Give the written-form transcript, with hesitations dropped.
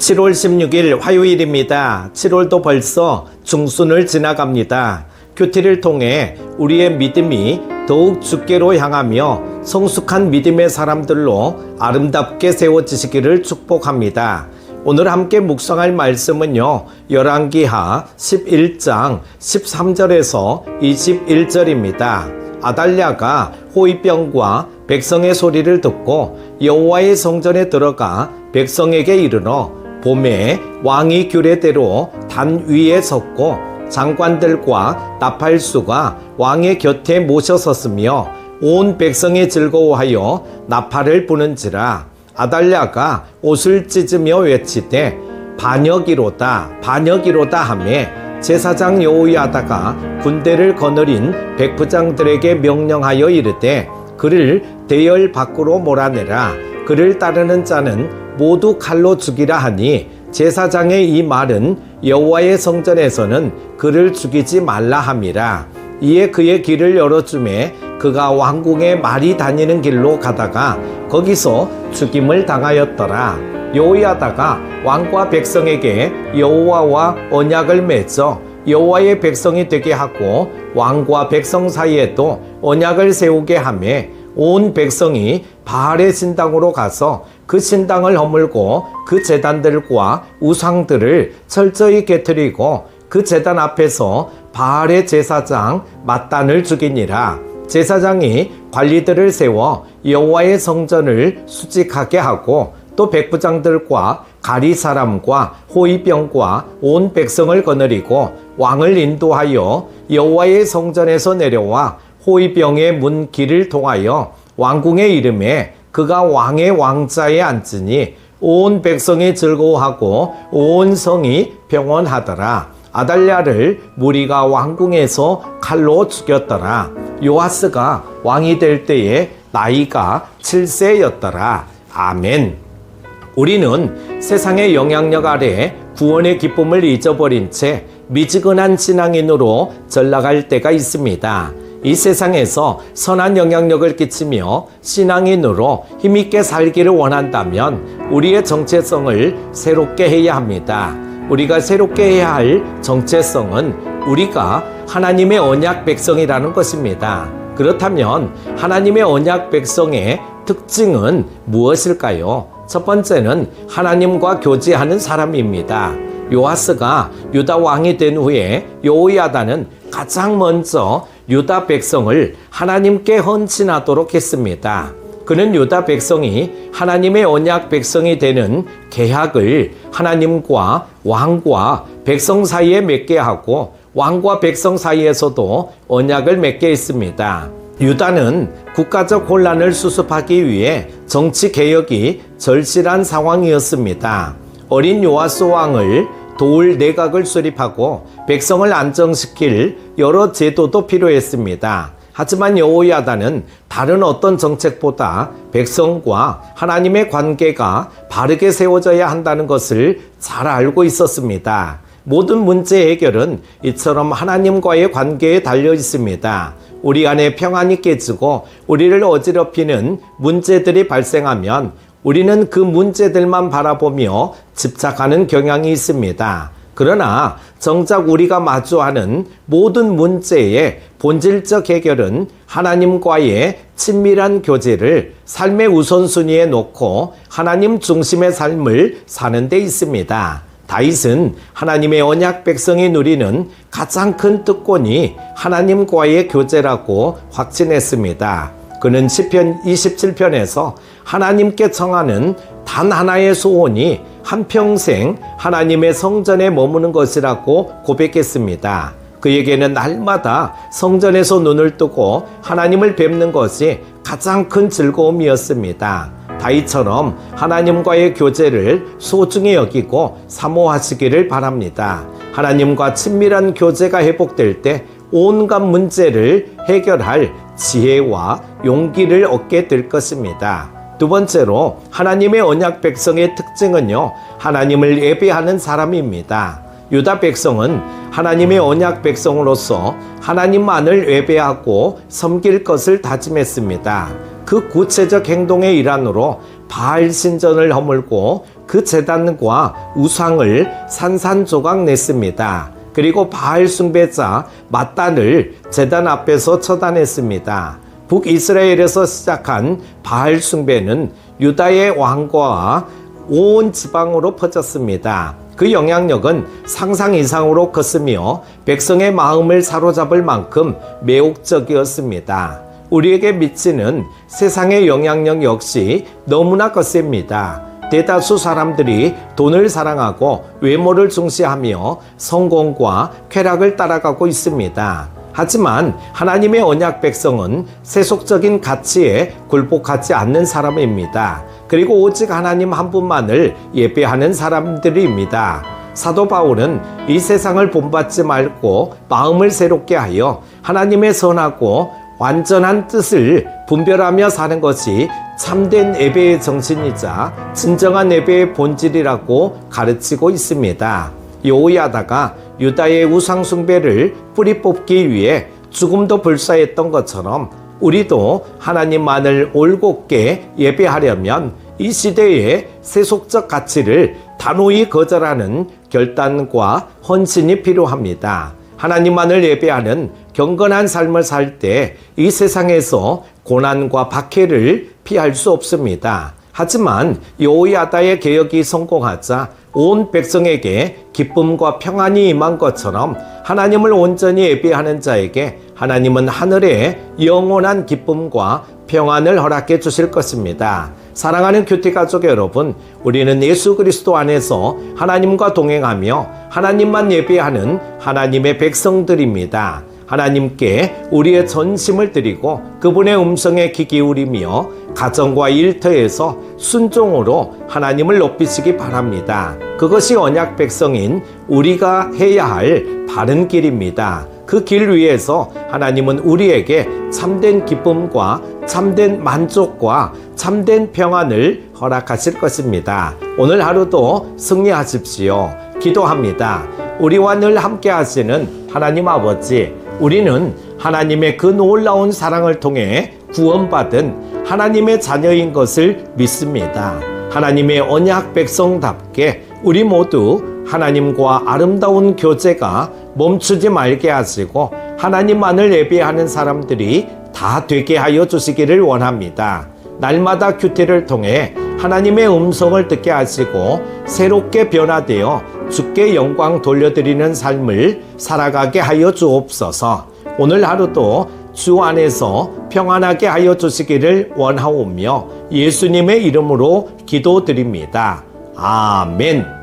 7월 16일 화요일입니다. 7월도 벌써 중순을 지나갑니다. 큐티를 통해 우리의 믿음이 더욱 주께로 향하며 성숙한 믿음의 사람들로 아름답게 세워지시기를 축복합니다. 오늘 함께 묵상할 말씀은요, 열왕기하 11장 13절에서 21절입니다. 아달랴가 호위병과 백성의 소리를 듣고 여호와의 성전에 들어가 백성에게 이르러 봄에 왕이 규례대로 단 위에 섰고 장관들과 나팔수가 왕의 곁에 모셔섰으며 온 백성이 즐거워하여 나팔을 부는지라. 아달랴가 옷을 찢으며 외치되 반역이로다 반역이로다 하매 제사장 여호야다가 군대를 거느린 백부장들에게 명령하여 이르되 그를 대열 밖으로 몰아내라. 그를 따르는 자는 모두 칼로 죽이라 하니 제사장의 이 말은 여호와의 성전에서는 그를 죽이지 말라 함이라. 이에 그의 길을 열어주매 그가 왕궁에 말이 다니는 길로 가다가 거기서 죽임을 당하였더라. 여호야다가 왕과 백성에게 여호와와 언약을 맺어 여호와의 백성이 되게 하고 왕과 백성 사이에도 언약을 세우게 하매 온 백성이 바알의 신당으로 가서 그 신당을 허물고 그 제단들과 우상들을 철저히 깨뜨리고 그 제단 앞에서 바알의 제사장 맏단을 죽이니라. 제사장이 관리들을 세워 여호와의 성전을 수직하게 하고 또 백부장들과 가리 사람과 호위병과 온 백성을 거느리고 왕을 인도하여 여호와의 성전에서 내려와 호위병의 문 길을 통하여 왕궁에 이르매 그가 왕의 왕자에 앉으니 온 백성이 즐거워하고 온 성이 평온하더라. 아달랴를 무리가 왕궁에서 칼로 죽였더라. 요아스가 왕이 될 때에 나이가 7세였더라. 아멘. 우리는 세상의 영향력 아래 구원의 기쁨을 잊어버린 채 미지근한 신앙인으로 전락할 때가 있습니다. 이 세상에서 선한 영향력을 끼치며 신앙인으로 힘있게 살기를 원한다면 우리의 정체성을 새롭게 해야 합니다. 우리가 새롭게 해야 할 정체성은 우리가 하나님의 언약 백성이라는 것입니다. 그렇다면 하나님의 언약 백성의 특징은 무엇일까요? 첫 번째는 하나님과 교제하는 사람입니다. 요아스가 유다 왕이 된 후에 여호야다는 가장 먼저 유다 백성을 하나님께 헌신하도록 했습니다. 그는 유다 백성이 하나님의 언약 백성이 되는 계약을 하나님과 왕과 백성 사이에 맺게 하고 왕과 백성 사이에서도 언약을 맺게 했습니다. 유다는 국가적 혼란을 수습하기 위해 정치 개혁이 절실한 상황이었습니다. 어린 요아스 왕을 도울 내각을 수립하고 백성을 안정시킬 여러 제도도 필요했습니다. 하지만 여호야다는 다른 어떤 정책보다 백성과 하나님의 관계가 바르게 세워져야 한다는 것을 잘 알고 있었습니다. 모든 문제 해결은 이처럼 하나님과의 관계에 달려 있습니다. 우리 안에 평안이 깨지고 우리를 어지럽히는 문제들이 발생하면 우리는 그 문제들만 바라보며 집착하는 경향이 있습니다. 그러나 정작 우리가 마주하는 모든 문제의 본질적 해결은 하나님과의 친밀한 교제를 삶의 우선순위에 놓고 하나님 중심의 삶을 사는 데 있습니다. 다윗은 하나님의 언약 백성이 누리는 가장 큰 특권이 하나님과의 교제라고 확신했습니다. 그는 시편 27편에서 하나님께 청하는 단 하나의 소원이 한평생 하나님의 성전에 머무는 것이라고 고백했습니다. 그에게는 날마다 성전에서 눈을 뜨고 하나님을 뵙는 것이 가장 큰 즐거움이었습니다. 다윗처럼 하나님과의 교제를 소중히 여기고 사모하시기를 바랍니다. 하나님과 친밀한 교제가 회복될 때 온갖 문제를 해결할 지혜와 용기를 얻게 될 것입니다. 두 번째로 하나님의 언약 백성의 특징은요, 하나님을 예배하는 사람입니다. 유다 백성은 하나님의 언약 백성으로서 하나님만을 예배하고 섬길 것을 다짐했습니다. 그 구체적 행동의 일환으로 바알 신전을 허물고 그 제단과 우상을 산산조각 냈습니다. 그리고 바알 숭배자 맏단을 제단 앞에서 처단했습니다. 북이스라엘에서 시작한 바알 숭배는 유다의 왕과와 온 지방으로 퍼졌습니다. 그 영향력은 상상 이상으로 컸으며 백성의 마음을 사로잡을 만큼 매혹적이었습니다. 우리에게 미치는 세상의 영향력 역시 너무나 거셉니다. 대다수 사람들이 돈을 사랑하고 외모를 중시하며 성공과 쾌락을 따라가고 있습니다. 하지만 하나님의 언약 백성은 세속적인 가치에 굴복하지 않는 사람입니다. 그리고 오직 하나님 한 분만을 예배하는 사람들입니다. 사도 바울은 이 세상을 본받지 말고 마음을 새롭게 하여 하나님의 선하고 완전한 뜻을 분별하며 사는 것이 참된 예배의 정신이자 진정한 예배의 본질이라고 가르치고 있습니다. 여호야다가 유다의 우상 숭배를 뿌리 뽑기 위해 죽음도 불사했던 것처럼 우리도 하나님만을 올곧게 예배하려면 이 시대의 세속적 가치를 단호히 거절하는 결단과 헌신이 필요합니다. 하나님만을 예배하는 경건한 삶을 살 때 이 세상에서 고난과 박해를 피할 수 없습니다. 하지만 여호야다의 개혁이 성공하자 온 백성에게 기쁨과 평안이 임한 것처럼 하나님을 온전히 예배하는 자에게 하나님은 하늘의 영원한 기쁨과 평안을 허락해 주실 것입니다. 사랑하는 큐티 가족 여러분, 우리는 예수 그리스도 안에서 하나님과 동행하며 하나님만 예배하는 하나님의 백성들입니다. 하나님께 우리의 전심을 드리고 그분의 음성에 귀 기울이며 가정과 일터에서 순종으로 하나님을 높이시기 바랍니다. 그것이 언약 백성인 우리가 해야 할 바른 길입니다. 그 길 위에서 하나님은 우리에게 참된 기쁨과 참된 만족과 참된 평안을 허락하실 것입니다. 오늘 하루도 승리하십시오. 기도합니다. 우리와 늘 함께 하시는 하나님 아버지, 우리는 하나님의 그 놀라운 사랑을 통해 구원받은 하나님의 자녀인 것을 믿습니다. 하나님의 언약 백성답게 우리 모두 하나님과 아름다운 교제가 멈추지 말게 하시고 하나님만을 예배하는 사람들이 다 되게 하여 주시기를 원합니다. 날마다 큐티를 통해 하나님의 음성을 듣게 하시고 새롭게 변화되어 주께 영광 돌려드리는 삶을 살아가게 하여 주옵소서. 오늘 하루도 주 안에서 평안하게 하여 주시기를 원하오며 예수님의 이름으로 기도드립니다. 아멘.